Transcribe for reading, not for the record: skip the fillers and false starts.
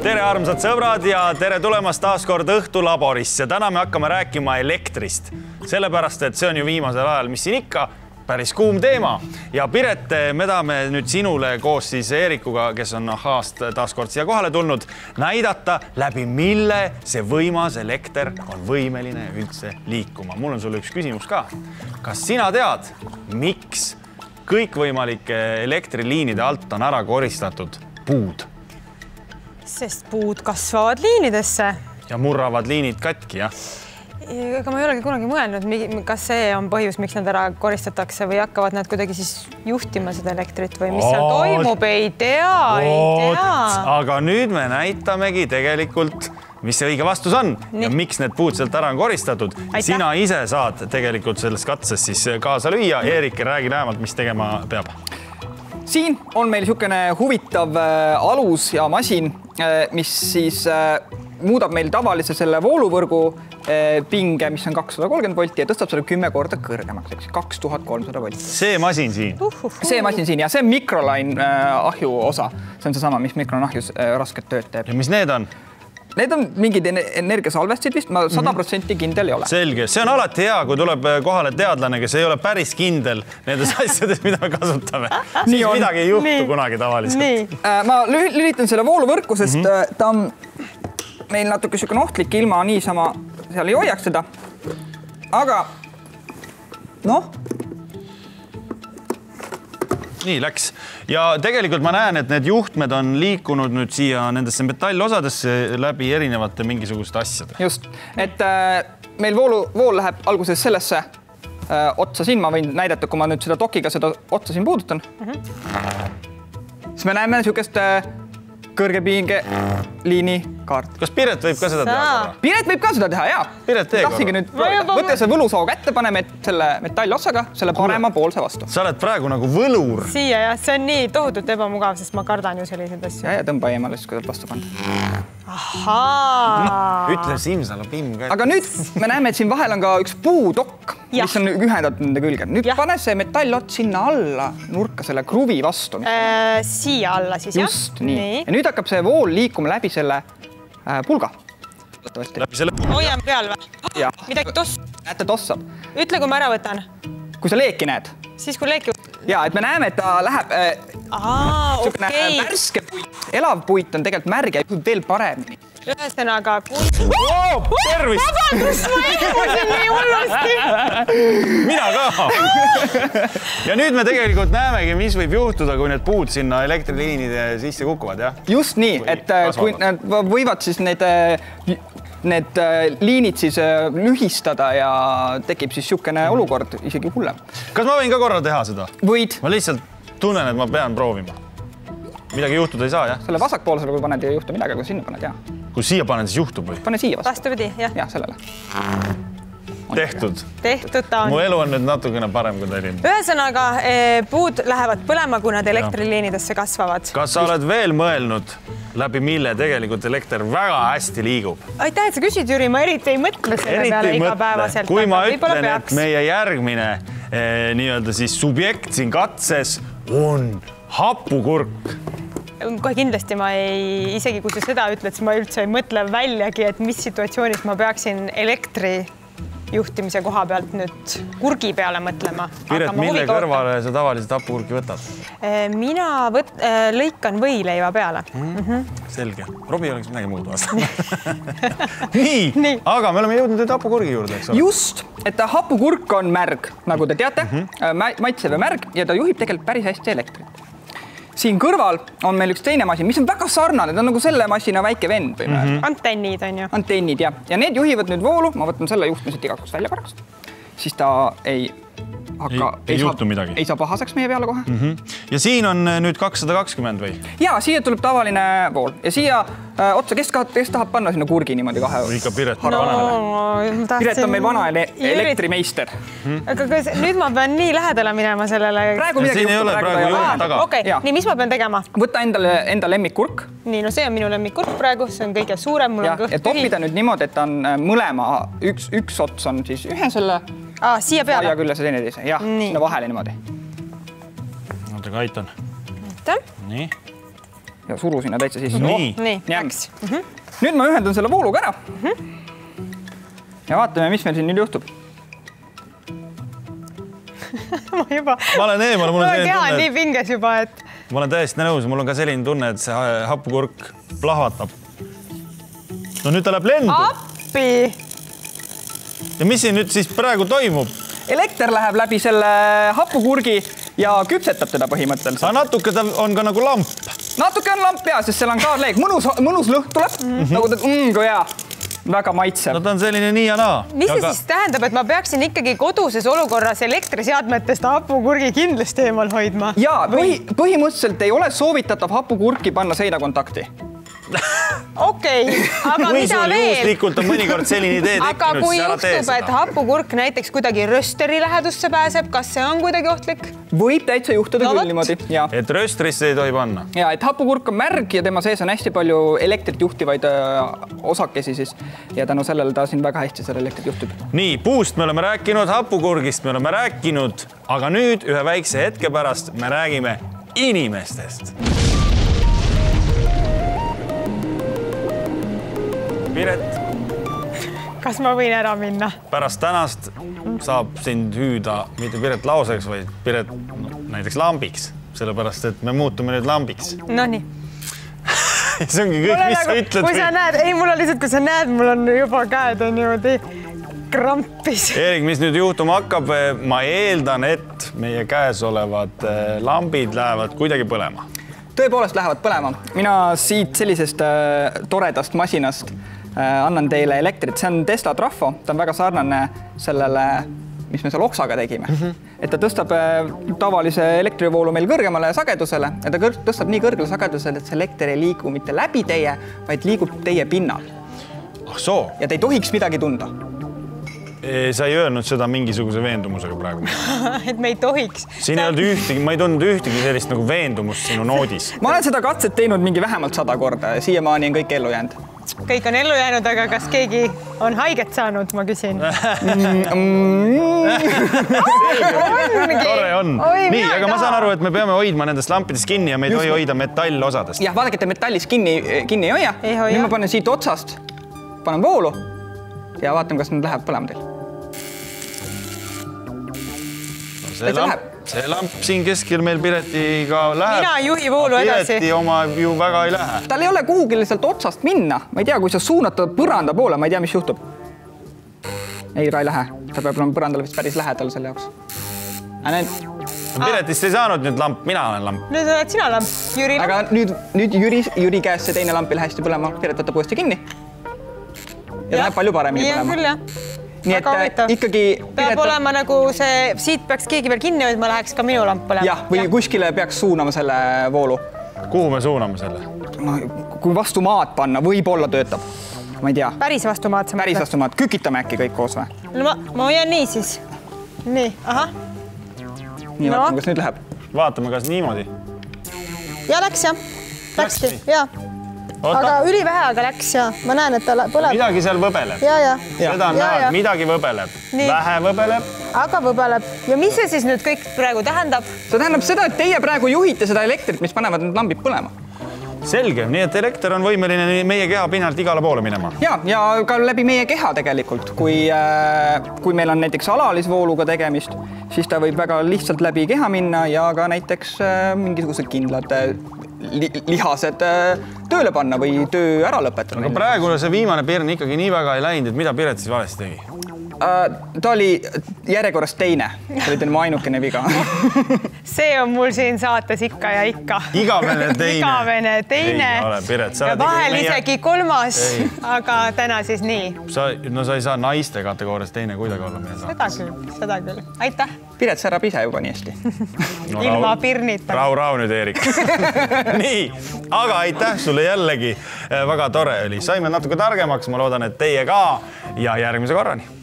Tere armsad sõbrad ja tere tulemast taas kord Õhtulaborisse. Täna me hakkame rääkima elektrist. Sellepärast, et see on ju viimasel ajal, mis siin ikka, päris kuum teema. Ja Piret, me tahame nüüd sinule koos siis Eerikuga, kes on Ahhaast taas kord siia kohale tulnud, näidata läbi mille see võimas elekter on võimeline üldse liikuma. Mul on sulle üks küsimus ka. Kas sina tead, miks kõikvõimalike elektriliinide alt on ära koristatud puud? Sest puud kasvavad liinidesse. Ja murravad liinid katki, jah? Aga ma ei olegi kunagi mõelnud, kas see on põhjus, miks nad ära koristatakse või hakkavad nad kuidagi siis juhtima seda elektrit või mis seal toimub, ei tea. Aga nüüd me näitamegi tegelikult, mis see õige vastus on ja miks need puud sealt ära on koristatud. Sina ise saad tegelikult selles katses siis kaasa lüüa. Eerik, räägi lähemalt, mis tegema peab. Siin on meil niisugune huvitav alus ja masin, mis siis muudab meil tavalise selle vooluvõrgu pinge, mis on 230 volti ja tõstab selle 10 korda kõrgemaks, 2300 volti. See masin siin? See masin siin ja see on Microline ahju osa. See on seesama, mis Microline ahjus rasket tööd teeb. Ja mis need on? Need on mingid energiasalvestid vist, ma 100% kindel ei ole. Selge, see on alati hea, kui tuleb kohale teadlane, kes ei ole päris kindel nendes asjades, mida me kasutame. Siis midagi ei juhtu kunagi tavaliselt. Ma lülitan selle vooluvõrku, sest ta on meil natuke niisugune ohtlik ilma niisama seal ei hoiaks seda. Aga noh. Nii läks. Ja tegelikult ma näen, et need juhtmed on liikunud nüüd siia nendesse metallosadesse läbi erinevate mingisuguste asjade. Just, et meil vool läheb alguses sellesse otsa siin. Ma võin näidata, kui ma nüüd seda dokiga seda otsa siin puudutan. Siis me näeme niisugust kõrgepinge liini kaart. Kas Piret võib ka seda teha? Piret võib ka seda teha, jaa. Piret tee korra. Võtte see võlusoog ette, paneme selle metallotsaga, selle parema poolse vastu. Sa oled praegu nagu võlur. Siia, jah, see on nii tohutult ebamugav, sest ma kardan ju selliseid asju. Ja tõmba eemale, siis kui tuleb vastu panda. Ahaa! Ütle Simsalabim ka. Aga nüüd me näeme, et siin vahel on ka üks puudokk, mis on ühendatud nende külge. Nüüd pane see metallot sinna alla nurka selle kruvi vastu. Siia alla siis, jah? Just, nii. Ja nüüd hakkab see vool liikuma läbi selle pulga. Hoian peal või? Midagi tossab. Näete, tossab. Ütle, kui ma ära võtan. Kui sa leeki näed. Siis kui leeki... Ja, et me näeme, et ta läheb värske puit. Elav puit on tegelikult märg ja juhib veel paremini. Ühesõnaga, kui... Tervist! Vabandust, ma ilmusin nii hullusti! Mina ka! Ja nüüd me tegelikult näemegi, mis võib juhtuda, kui need puud sinna elektriliinide sisse kukuvad, jah? Just nii, et kui nad võivad siis need liinid siis lühistada ja tekib siis niisugune olukord isegi hullem. Kas ma võin ka korra teha seda? Võid. Ma lihtsalt tunnen, et ma pean proovima. Midagi juhtuda ei saa, jah? Selle vasakpoolsele, kui paned, ei juhtu midagi, kui sinna paned, jah. Kui siia panen, siis juhtub või? Pane siia vastu. Vastupidi, jah. Jah, sellele. Tehtud. Tehtud ta on. Mu elu on nüüd natukene parem kui teil. Ühesõnaga, puud lähevad põlema, kui nad elektriliinidesse kasvavad. Kas sa oled veel mõelnud, läbi mille tegelikult elekter väga hästi liigub? Aitäh, et sa küsid, Jüri, ma eriti ei mõtle selle peale igapäevaselt. Kui ma ütlen, et meie järgmine nii-öelda siis subjekt siin katses on hapukurk. Kohe kindlasti ma ei, isegi kui sa seda ütled, siis ma üldse ei mõtle väljagi, et mis situatsioonis ma peaksin elektri juhtimise koha pealt nüüd kurgi peale mõtlema. Piret, mille kõrvale sa tavaliselt hapukurki võtad? Mina lõikan võileiva peale. Selge. Robi oleks midagi muud vastu. Nii, aga me oleme jõudnud nüüd hapukurgi juurde, eks ole? Just, et hapukurk on märg, nagu te teate, maitsev ja märg ja ta juhib tegelikult päris hästi elektrit. Siin kõrval on meil üks teine masin, mis on väga sarnane, ta on nagu selle masina väike vend. Antennid on ju. Antennid, jah. Ja need juhivad nüüd voolu, ma võtan selle juhtmiselt igakuks välja korraks. Siis ta ei juhtu midagi. Ei saa pahaseks meie peale kohe. Ja siin on nüüd 220 või? Jaa, siia tuleb tavaline vool. Ja siia otsa, kes tahab panna sinna kurgi niimoodi kahe? Ikka Piret. Piret on meil vana elektrimeister. Aga nüüd ma pean nii lähedale minema sellele... Siin ei ole praegu juurde taga. Okei, nii mis ma pean tegema? Võta enda lemmikkurk. Nii, no see on minu lemmikkurk praegu, see on kõige suurem, mul on kõht tühi. Ja toppida nüüd niimoodi, et on mõlema, üks ots on siis ühe selle siia peale? Ja küll see teine teise. Jah, sinna vahele niimoodi. Oota, ka aitan. Aitäh. Nii. ja suru sinna täitsa sisse. Nii, läks. Nüüd ma ühendan selle vooluga ära. Ja vaatame, mis meil siin nüüd juhtub. ma olen eemal, mul on selline tunne. Nii pinges juba, et... Ma olen täiesti nõus, mul on ka selline tunne, et see hapukurk plahvatab. No nüüd ta läheb lendu. Appi! Ja mis siin nüüd siis praegu toimub? Elekter läheb läbi selle hapukurgi ja küpsetab teda põhimõtteliselt. Aga natuke ta on ka nagu lamp. Natuke on lamp ja, sest seal on kaarleeg. Mõnus lõhn tuleb, nagu ta kui hea. Väga maitsev. No ta on selline nii ja naa. Mis see siis tähendab, et ma peaksin ikkagi koduses olukorras elektriseadmetest hapukurgi kindlasti eemal hoidma? Ja põhimõtteliselt ei ole soovitatav hapukurki panna seinakontakti. Okei, aga või mida sul veel? Juhuslikult on mõnikord selline idee tekkinud. Aga kui juhtub, et hapukurk näiteks kuidagi rösteri lähedusse pääseb, kas see on kuidagi ohtlik? Võib täitsa juhtuda küll niimoodi. Et röstrisse ei tohi panna. Ja, et hapukurk on märg ja tema sees on hästi palju elektrit juhtivaid osakesi siis. Ja tänu sellele ta siin väga hästi selle elektrit juhtub. Nii, puust me oleme rääkinud, hapukurgist me oleme rääkinud, aga nüüd ühe väikse hetke pärast me räägime inimestest. Piret. Kas ma võin ära minna? Pärast tänast saab sind hüüda mitte Piret lauseks, vaid Piret näiteks lambiks, sellepärast et me muutume nüüd lambiks. No nii. See ongi kõik, mis sa ütled. Kui sa näed, ei, mul on lihtsalt, kui sa näed, mul on juba käed on niimoodi krampis. Erik, mis nüüd juhtuma hakkab, ma eeldan, et meie käes olevad lambid lähevad kuidagi põlema. Tõepoolest lähevad põlema. Mina siit sellisest toredast masinast annan teile elektrit. See on Tesla Trafo. Ta on väga sarnane sellele, mis me seal oksaga tegime. Et ta tõstab tavalise elektrivoolu meil kõrgemale sagedusele ja ta tõstab nii kõrgele sagedusele, et see elekter ei liigu mitte läbi teie, vaid liigub teie pinnal. Ah soo. Ja te ei tohiks midagi tunda. Sa ei öelnud seda mingisuguse veendumusega praegu. Et me ei tohiks. Siin ei olnud ühtegi, ma ei tundnud ühtegi sellist nagu veendumust sinu noodis. Ma olen seda katset teinud mingi vähemalt 100 korda ja siiamaani on kõik ellu jäänud. Kõik on ellu jäänud, aga kas keegi on haiget saanud, ma küsin. Tore on. Nii, aga ma saan aru, et me peame hoidma nendest lampidest kinni ja me ei tohi hoida metallosadest. Jah, vaadake, et metallis kinni ei hoia. Nüüd ma panen siit otsast, panen voolu ja vaatame, kas nüüd läheb põlema teil. See lamp siin keskel meil Piretiga läheb. Mina juhi voolu edasi. Pireti oma ju väga ei lähe. Tal ei ole kuhugi lihtsalt otsast minna. Ma ei tea, kui sa suunad põranda poole, ma ei tea, mis juhtub. Ei, ta ei lähe. Ta peab olema põrandale vist päris lähedal selle jaoks. Piretist ei saanud nüüd lamp, mina olen lamp. Nüüd oled sina lamp, Jüri. Aga nüüd Jüri käes see teine lamp ei lähe hästi põlema. Piret võtab uuesti kinni. Ja läheb palju paremini põlema. Küll, jah. Nii et ikkagi... Peab olema nagu see, siit peaks keegi veel kinni hoidma, läheks ka minu lamp põlema. Jah, või kuskile peaks suunama selle voolu. Kuhu me suuname selle? Kui vastu maad panna, võib-olla töötab. Ma ei tea. Päris vastu maad. Päris vastu maad. Kükitame äkki kõik koos või? No ma hoian nii siis. Nii, ahah. Nii, vaatame, kas nüüd läheb. Vaatame, kas niimoodi. Ja läks, jah. Läkski, jah. Aga ülivähe, aga läks ja ma näen, et ta põleb. Midagi seal võbeleb. Seda on näha, et midagi võbeleb. Vähe võbeleb. Aga võbeleb. Ja mis see siis nüüd kõik praegu tähendab? See tähendab seda, et teie praegu juhite seda elektrit, mis panevad need lambid põlema. Selge, nii et elekter on võimeline meie keha pinnalt igale poole minema. Ja ka läbi meie keha tegelikult. Kui meil on näiteks alalisvooluga tegemist, siis ta võib väga lihtsalt läbi keha minna ja ka näiteks mingisugused kindlad lihased tööle panna või töö ära lõpetada. Aga praegu see viimane Pirn ikkagi nii väga ei läinud, et mida Piret siis valesti tegi? Ta oli järjekorras teine. See oli tema ainukene viga. See on mul siin saates ikka ja ikka. Igavene teine. Igavene teine. Ei ole, Piret. Ja vahel isegi kolmas, aga täna siis nii. Sa ei saa naiste kategoorias teine kuidagi olla. Seda küll. Aitäh. Piret särab ise juba nii hästi. Ilma Pirnita. Rau nüüd, Erik. Nii, aga aitäh sulle jällegi. Väga tore oli. Saime natuke targemaks, ma loodan, et teie ka ja järgmise korrani.